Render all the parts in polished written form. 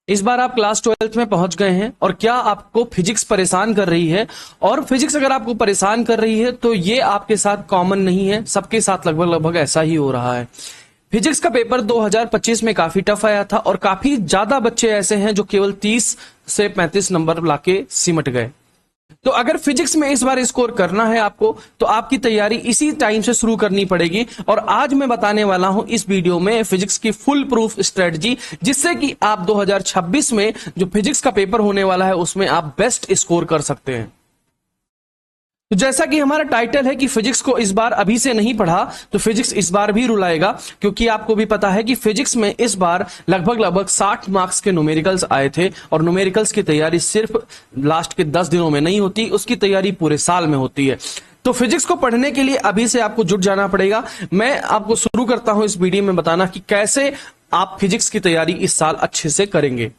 इस बार आप class 12th में पहुंच गए हैं और क्या आपको फिजिक्स परेशान कर रही है? और फिजिक्स अगर आपको परेशान कर रही है तो ये आपके साथ कॉमन नहीं है, सबके साथ लगभग लगभग ऐसा ही हो रहा है। फिजिक्स का पेपर 2025 में काफी टफ आया था और काफी ज्यादा बच्चे ऐसे हैं जो केवल 30 से 35 नंबर लाके सिमट गए। तो अगर फिजिक्स में इस बार स्कोर करना है आपको तो आपकी तैयारी इसी टाइम से शुरू करनी पड़ेगी। और आज मैं बताने वाला हूं इस वीडियो में फिजिक्स की फुल प्रूफ स्ट्रेटजी, जिससे कि आप 2026 में जो फिजिक्स का पेपर होने वाला है उसमें आप बेस्ट स्कोर कर सकते हैं। तो जैसा कि हमारा टाइटल है कि फिजिक्स को इस बार अभी से नहीं पढ़ा तो फिजिक्स इस बार भी रुलाएगा, क्योंकि आपको भी पता है कि फिजिक्स में इस बार लगभग लगभग 60 मार्क्स के न्यूमेरिकल्स आए थे और न्यूमेरिकल्स की तैयारी सिर्फ लास्ट के 10 दिनों में नहीं होती, उसकी तैयारी पूरे साल में होती है। तो फिजिक्स को पढ़ने के लिए अभी से आपको जुट जाना पड़ेगा। मैं आपको शुरू करता हूं इस वीडियो में बताना कि कैसे आप फिजिक्स की तैयारी इस साल अच्छे से करेंगे।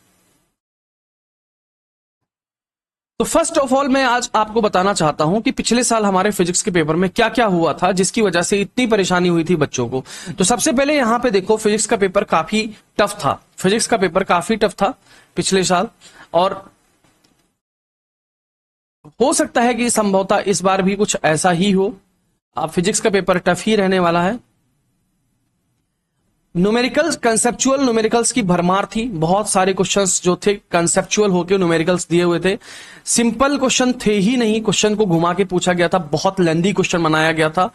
तो फर्स्ट ऑफ ऑल मैं आज आपको बताना चाहता हूं कि पिछले साल हमारे फिजिक्स के पेपर में क्या क्या हुआ था जिसकी वजह से इतनी परेशानी हुई थी बच्चों को। तो सबसे पहले यहां पे देखो, फिजिक्स का पेपर काफी टफ था। फिजिक्स का पेपर काफी टफ था पिछले साल, और हो सकता है कि संभवतः इस बार भी कुछ ऐसा ही हो। अब फिजिक्स का पेपर टफ ही रहने वाला है। न्यूमेरिकल्स, कंसेप्चुअल न्यूमेरिकल्स की भरमार थी। बहुत सारे क्वेश्चंस जो थे कंसेप्चुअल होके न्यूमेरिकल्स दिए हुए थे। सिंपल क्वेश्चन थे ही नहीं, क्वेश्चन को घुमा के पूछा गया था, बहुत लेंदी क्वेश्चन बनाया गया था।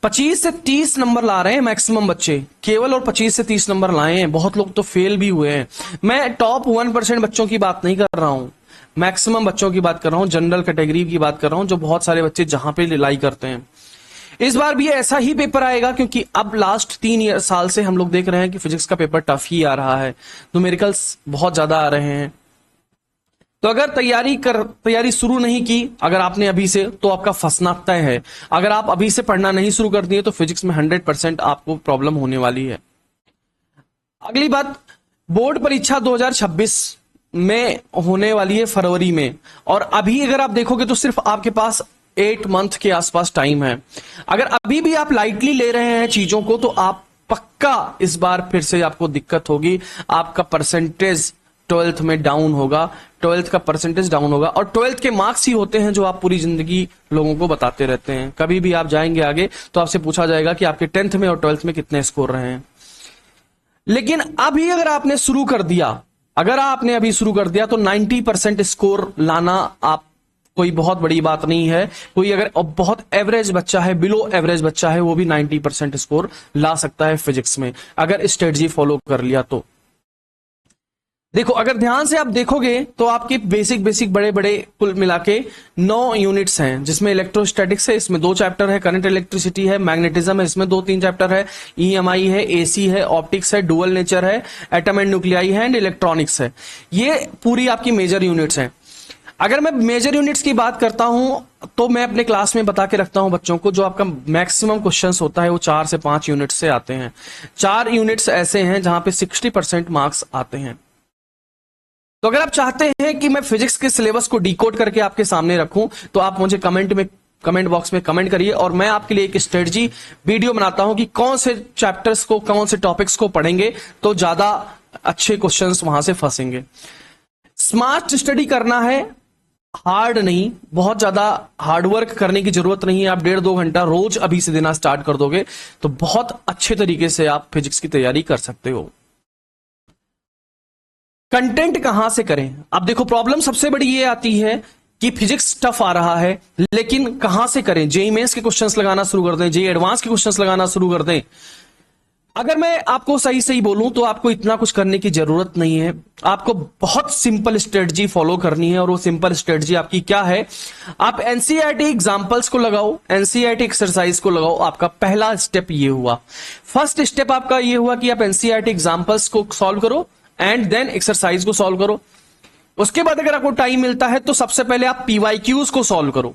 25 से 30 नंबर ला रहे हैं मैक्सिमम बच्चे, केवल, और 25 से 30 नंबर लाए हैं। बहुत लोग तो फेल भी हुए हैं। मैं टॉप 1% बच्चों की बात नहीं कर रहा हूं, मैक्सिमम बच्चों की बात कर रहा हूं, जनरल कैटेगरी की बात कर रहा हूं, जो बहुत सारे बच्चे जहां पे लाई करते हैं। इस बार भी ऐसा ही पेपर आएगा, क्योंकि अब लास्ट 3 साल से हम लोग देख रहे हैं कि फिजिक्स का पेपर टफ ही आ रहा है, न्यूमेरिकल्स बहुत ज्यादा आ रहे हैं। तो अगर तैयारी शुरू नहीं की अगर आपने अभी से, तो आपका फंसना तय है। अगर आप अभी से पढ़ना नहीं शुरू कर दिए तो फिजिक्स में 100% आपको प्रॉब्लम होने वाली है। अगली बात, बोर्ड परीक्षा 2026 में होने वाली है फरवरी में, और अभी अगर आप देखोगे तो सिर्फ आपके पास 8 मंथ के आसपास टाइम है। अगर अभी भी आप लाइटली ले रहे हैं चीजों को तो आप पक्का इस बार फिर से आपको दिक्कत होगी। आपका परसेंटेज 12th में डाउन होगा, 12th का परसेंटेज डाउन होगा। और 12th के मार्क्स ही होते हैं जो आप पूरी जिंदगी लोगों को बताते रहते हैं। कभी भी आप जाएंगे आगे तो आपसे पूछा जाएगा कि आपके 10th में और 12th में कितने स्कोर रहे हैं। लेकिन अभी अगर आपने शुरू कर दिया, तो 90% स्कोर लाना आप कोई बहुत बड़ी बात नहीं है। कोई अगर बहुत एवरेज बच्चा है, बिलो एवरेज बच्चा है, वो भी 90% स्कोर ला सकता है फिजिक्स में, अगर स्ट्रेटजी फॉलो कर लिया तो। देखो, अगर ध्यान से आप देखोगे तो आपके बेसिक बड़े बड़े कुल मिला के 9 यूनिट्स हैं, जिसमें इलेक्ट्रोस्टैटिक्स है, इसमें 2 चैप्टर है, करंट इलेक्ट्रिसिटी है, मैग्नेटिज्म है, इसमें 2-3 चैप्टर है, ईएमआई है, एसी है, ऑप्टिक्स है, डुअल नेचर है, एटम एंड न्यूक्लियाई है, एंड इलेक्ट्रॉनिक्स है। ये पूरी आपकी मेजर यूनिट्स हैं। अगर मैं मेजर यूनिट्स की बात करता हूं तो मैं अपने क्लास में बता के रखता हूं बच्चों को, जो आपका मैक्सिमम क्वेश्चंस होता है वो 4 से 5 यूनिट्स से आते हैं। 4 यूनिट्स ऐसे हैं जहां पे 60% मार्क्स आते हैं। तो अगर आप चाहते हैं कि मैं फिजिक्स के सिलेबस को डिकोड करके आपके सामने रखूं तो आप मुझे कमेंट बॉक्स में कमेंट करिए, और मैं आपके लिए एक स्ट्रेटजी वीडियो बनाता हूं कि कौन से चैप्टर्स को, कौन से टॉपिक्स को पढ़ेंगे तो ज्यादा अच्छे क्वेश्चंस वहां से फंसेंगे। स्मार्ट स्टडी करना है, हार्ड नहीं, बहुत ज्यादा हार्डवर्क करने की जरूरत नहीं है। आप 1.5-2 घंटा रोज अभी से देना स्टार्ट कर दोगे तो बहुत अच्छे तरीके से आप फिजिक्स की तैयारी कर सकते हो। कंटेंट कहां से करें? अब देखो, प्रॉब्लम सबसे बड़ी ये आती है कि फिजिक्स टफ आ रहा है, लेकिन कहां से करें? जेईई मेंस के क्वेश्चंस लगाना शुरू कर दें, जेईई एडवांस के क्वेश्चंस लगाना शुरू कर दें। अगर मैं आपको सही बोलूं तो आपको इतना कुछ करने की जरूरत नहीं है। आपको बहुत सिंपल स्ट्रेटजी फॉलो करनी है, और वो सिंपल स्ट्रेटजी आपकी क्या है? आप एनसीईआरटी एग्जांपल्स को लगाओ, एनसीईआरटी एक्सरसाइज को लगाओ। आपका पहला स्टेप ये हुआ। फर्स्ट स्टेप आपका ये हुआ कि आप एनसीईआरटी एग्जांपल्स को सॉल्व करो एंड देन एक्सरसाइज को सॉल्व करो। उसके बाद अगर आपको टाइम मिलता है तो सबसे पहले आप पीवाईक्यूज को सॉल्व करो।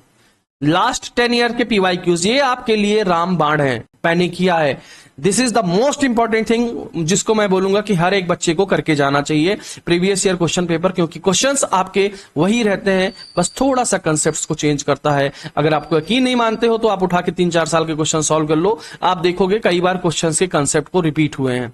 लास्ट 10 ईयर के पीवाईक्यूज, ये आपके लिए रामबाण है, पैनिकिया है। This is the most important thing, जिसको मैं बोलूंगा कि हर एक बच्चे को करके जाना चाहिए प्रीवियस ईयर क्वेश्चन पेपर, क्योंकि क्वेश्चंस आपके वही रहते हैं, बस थोड़ा सा कंसेप्ट्स को चेंज करता है। अगर आपको यकीन नहीं मानते हो तो आप उठा के 3-4 साल के क्वेश्चन सॉल्व कर लो, आप देखोगे कई बार क्वेश्चंस के कंसेप्ट को रिपीट हुए हैं।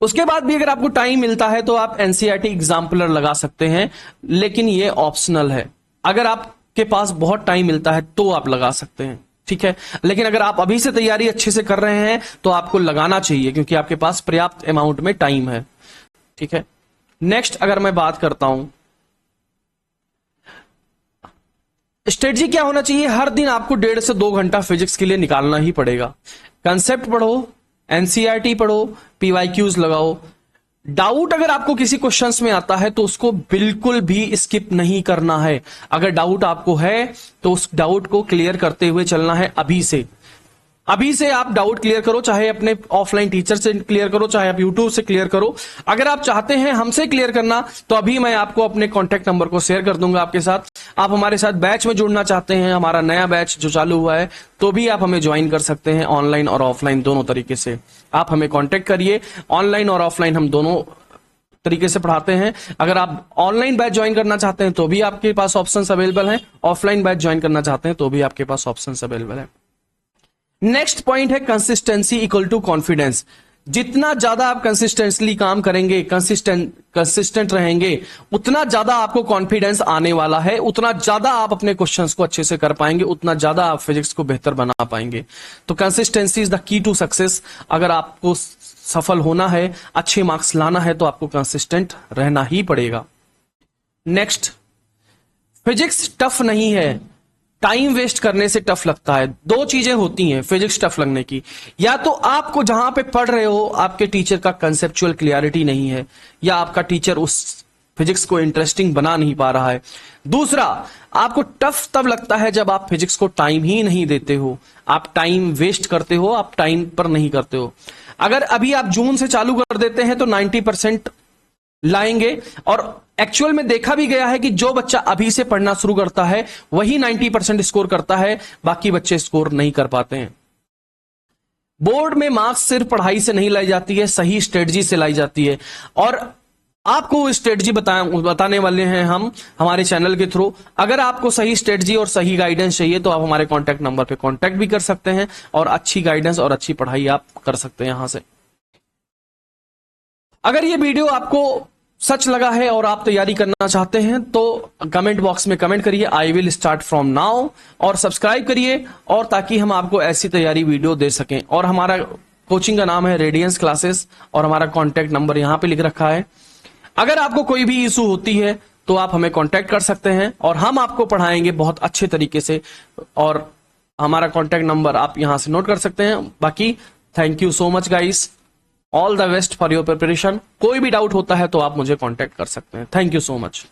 उसके बाद भी अगर आपको टाइम मिलता है तो आप एनसीईआरटी एग्जाम्पलर लगा सकते हैं, लेकिन ये ऑप्शनल है। अगर आपके पास बहुत टाइम मिलता है तो आप लगा सकते हैं, ठीक है। लेकिन अगर आप अभी से तैयारी अच्छे से कर रहे हैं तो आपको लगाना चाहिए, क्योंकि आपके पास पर्याप्त अमाउंट में टाइम है, ठीक है। नेक्स्ट अगर मैं बात करता हूं, स्ट्रेटजी क्या होना चाहिए। हर दिन आपको 1.5 से 2 घंटा फिजिक्स के लिए निकालना ही पड़ेगा। कंसेप्ट पढ़ो, एनसीईआरटी पढ़ो, पीवाईक्यूज लगाओ। डाउट अगर आपको किसी क्वेश्चंस में आता है तो उसको बिल्कुल भी स्किप नहीं करना है। अगर डाउट आपको है तो उस डाउट को क्लियर करते हुए चलना है। अभी से आप डाउट क्लियर करो, चाहे अपने ऑफलाइन टीचर से क्लियर करो, चाहे आप यूट्यूब से क्लियर करो। अगर आप चाहते हैं हमसे क्लियर करना तो अभी मैं आपको अपने कॉन्टैक्ट नंबर को शेयर कर दूंगा आपके साथ। आप हमारे साथ बैच में जुड़ना चाहते हैं, हमारा नया बैच जो चालू हुआ है, तो भी आप हमें ज्वाइन कर सकते हैं, ऑनलाइन और ऑफलाइन दोनों तरीके से। आप हमें कॉन्टेक्ट करिए, ऑनलाइन और ऑफलाइन हम दोनों तरीके से पढ़ाते हैं। अगर आप ऑनलाइन बैच ज्वाइन करना चाहते हैं तो भी आपके पास ऑप्शंस अवेलेबल हैं, ऑफलाइन बैच ज्वाइन करना चाहते हैं तो भी आपके पास ऑप्शंस अवेलेबल है। नेक्स्ट पॉइंट है कंसिस्टेंसी इक्वल टू कॉन्फिडेंस। जितना ज्यादा आप कंसिस्टेंटली काम करेंगे, कंसिस्टेंट रहेंगे, उतना ज्यादा आपको कॉन्फिडेंस आने वाला है, उतना ज्यादा आप अपने क्वेश्चंस को अच्छे से कर पाएंगे, उतना ज्यादा आप फिजिक्स को बेहतर बना पाएंगे। तो consistency is the key to success. अगर आपको सफल होना है, अच्छे मार्क्स लाना है, तो आपको कंसिस्टेंट रहना ही पड़ेगा। नेक्स्ट, फिजिक्स टफ नहीं है, टाइम वेस्ट करने से टफ लगता है। दो चीजें होती हैं फिजिक्स टफ लगने की, या तो आपको जहां पे पढ़ रहे हो आपके टीचर का कंसेप्चुअल क्लियरिटी नहीं है, या आपका टीचर उस फिजिक्स को इंटरेस्टिंग बना नहीं पा रहा है। दूसरा, आपको टफ तब लगता है जब आप फिजिक्स को टाइम ही नहीं देते हो, आप टाइम वेस्ट करते हो, आप टाइम पर नहीं करते हो। अगर अभी आप जून से चालू कर देते हैं तो 90% लाएंगे, और एक्चुअल में देखा भी गया है कि जो बच्चा अभी से पढ़ना शुरू करता है वही 90% स्कोर करता है, बाकी बच्चे स्कोर नहीं कर पाते हैं। बोर्ड में मार्क्स सिर्फ पढ़ाई से नहीं लाई जाती है, सही स्ट्रेटजी से लाई जाती है, और आपको स्ट्रेटजी बताने वाले हैं हम हमारे चैनल के थ्रू। अगर आपको सही स्ट्रेटजी और सही गाइडेंस चाहिए तो आप हमारे कॉन्टैक्ट नंबर पे कॉन्टैक्ट भी कर सकते हैं, और अच्छी गाइडेंस और अच्छी पढ़ाई आप कर सकते हैं यहां से। अगर ये वीडियो आपको सच लगा है और आप तैयारी करना चाहते हैं तो कमेंट बॉक्स में कमेंट करिए I will start from now, और सब्सक्राइब करिए, और ताकि हम आपको ऐसी तैयारी वीडियो दे सकें। और हमारा कोचिंग का नाम है रेडियंस क्लासेस, और हमारा कॉन्टैक्ट नंबर यहां पे लिख रखा है। अगर आपको कोई भी इशू होती है तो आप हमें कॉन्टैक्ट कर सकते हैं, और हम आपको पढ़ाएंगे बहुत अच्छे तरीके से। और हमारा कॉन्टैक्ट नंबर आप यहां से नोट कर सकते हैं। बाकी thank you so much guys, all the best for your preparation. कोई भी डाउट होता है तो आप मुझे कांटेक्ट कर सकते हैं। Thank you so much.